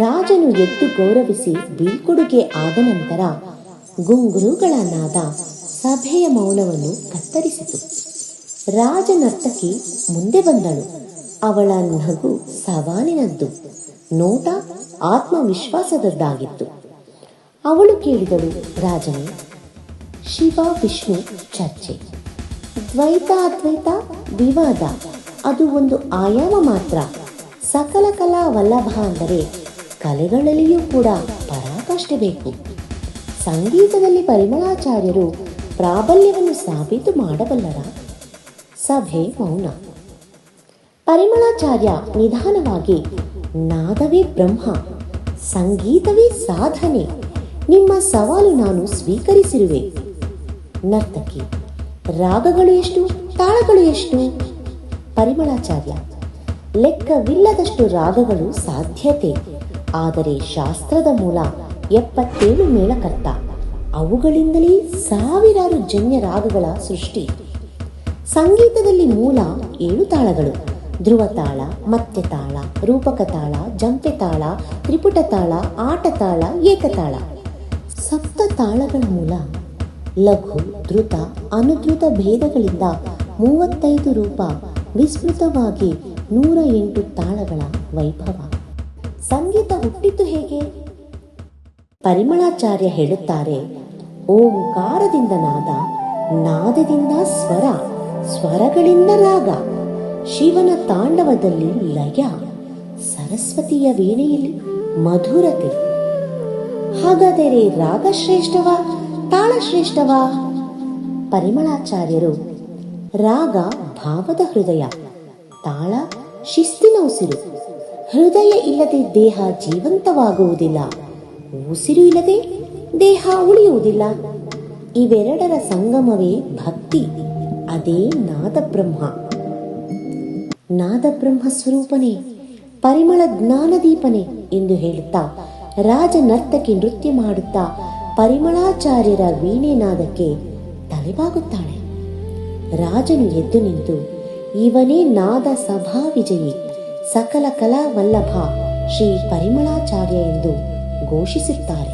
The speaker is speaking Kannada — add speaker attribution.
Speaker 1: ರಾಜನು ಎದ್ದು ಗೌರವಿಸಿ ಬೀಳ್ಕೊಡುಗೆ ಆದ ನಂತರ ಗುಂಗುರುಗಳ ನಾದ ಸಭೆಯ ಮೌನವನ್ನು ಕತ್ತರಿಸಿತು. ರಾಜ ನರ್ತಕಿ ಮುಂದೆ ಬಂದಳು. ಅವಳ ನಗು ಸವಾಲಿನದ್ದು, ನೋಟ ಆತ್ಮವಿಶ್ವಾಸದದ್ದಾಗಿತ್ತು. ಅವಳು ಕೇಳಿದಳು, ರಾಜನೇ, ಶಿವ ವಿಷ್ಣು ಚರ್ಚೆ, ದ್ವೈತ ಅದ್ವೈತ ವಿವಾದ ಅದು ಒಂದು ಆಯಾಮ ಮಾತ್ರ. ಸಕಲ ಕಲಾ ವಲ್ಲಭ ಅಂದರೆ ಕಲೆಗಳಲ್ಲಿಯೂ ಕೂಡ ಪರಾಕಾಷ್ಠೆ ಬೇಕು. ಸಂಗೀತದಲ್ಲಿ ಪರಿಮಳಾಚಾರ್ಯರು ಪ್ರಾಬಲ್ಯವನ್ನು ಸಾಬೀತು ಮಾಡಬಲ್ಲರ? ಸಭೆ ಮೌನ. ಪರಿಮಳಾಚಾರ್ಯ ನಿಧಾನವಾಗಿ, ನಾದವೇ ಬ್ರಹ್ಮ, ಸಂಗೀತವೇ ಸಾಧನೆ, ನಿಮ್ಮ ಸವಾಲು ನಾನು ಸ್ವೀಕರಿಸಿರುವೆ. ನರ್ತಕಿ, ರಾಗಗಳು ಎಷ್ಟು, ತಾಳಗಳು ಎಷ್ಟು? ಪರಿಮಳಾಚಾರ್ಯ, ಲೆಕ್ಕವಿಲ್ಲದಷ್ಟು ರಾಗಗಳು ಸಾಧ್ಯತೆ, ಆದರೆ ಶಾಸ್ತ್ರದ ಮೂಲ 77 ಮೇಳಕರ್ತ, ಅವುಗಳಿಂದಲೇ ಸಾವಿರಾರು ಜನ್ಯ ರಾಗಗಳ ಸೃಷ್ಟಿ. ಸಂಗೀತದಲ್ಲಿ ಮೂಲ 7 ತಾಳಗಳು: ಧ್ರುವತಾಳ, ಮತ್ಯತಾಳ, ರೂಪಕತಾಳ, ಜಂಪೆತಾಳ, ತ್ರಿಪುಟತಾಳ, ಆಟತಾಳ, ಏಕತಾಳ. ಸಪ್ತ ತಾಳಗಳ ಮೂಲ ಲಘು, ಧೃತ, ಅನುಧೃತ ಭೇದಗಳಿಂದ 35 ರೂಪ, ವಿಸ್ತೃತವಾಗಿ 108 ತಾಳಗಳ ವೈಭವ. ಸಂಗೀತ ಹುಟ್ಟಿದ್ದು ಹೇಗೆ? ಪರಿಮಳಾಚಾರ್ಯ ಹೇಳುತ್ತಾರೆ, ಓಂಕಾರದಿಂದ ನಾದ, ನಾದದಿಂದ ಸ್ವರ, ಸ್ವರಗಳಿಂದ ರಾಗ, ಶಿವನ ತಾಂಡವದಲ್ಲಿ ಲಯ, ಸರಸ್ವತಿಯ ವೀಣೆಯಲ್ಲಿ ಮಧುರತೆ. ಹಾಗಾದರೆ ರಾಗ ಶ್ರೇಷ್ಠವಾ, ತಾಳ ಶ್ರೇಷ್ಠವಾ? ಪರಿಮಳಾಚಾರ್ಯರು, ರಾಗ ಭಾವದ ಹೃದಯ, ತಾಳ ಶಿಸ್ತಿನ ಉಸಿರು. ಹೃದಯ ಇಲ್ಲದೆ ದೇಹ ಜೀವಂತವಾಗುವುದಿಲ್ಲ, ಉಸಿರು ಇಲ್ಲದೆ ದೇಹ ಉಳಿಯುವುದಿಲ್ಲ. ಇವೆರಡರ ಸಂಗಮವೇ ಭಕ್ತಿ, ಅದೇ ನಾದಬ್ರಹ್ಮ. ನಾದಬ್ರಹ್ಮ ಸ್ವರೂಪನೇ, ಪರಿಮಳ ಜ್ಞಾನದೀಪನೆ ಎಂದು ಹೇಳುತ್ತಾ ರಾಜ ನರ್ತಕಿ ನೃತ್ಯ ಮಾಡುತ್ತಾ ಪರಿಮಳಾಚಾರ್ಯರ ವೀಣೆನಾದಕ್ಕೆ ತಲೆಬಾಗುತ್ತಾಳೆ. ರಾಜನು ಎದ್ದು ನಿಂತು, ಇವನೇ ನಾದ ಸಭಾ ವಿಜಯಿ, ಸಕಲ ಕಲಾ ವಲ್ಲಭ ಶ್ರೀ ಪರಿಮಳಾಚಾರ್ಯ ಎಂದು ಘೋಷಿಸುತ್ತಾರೆ.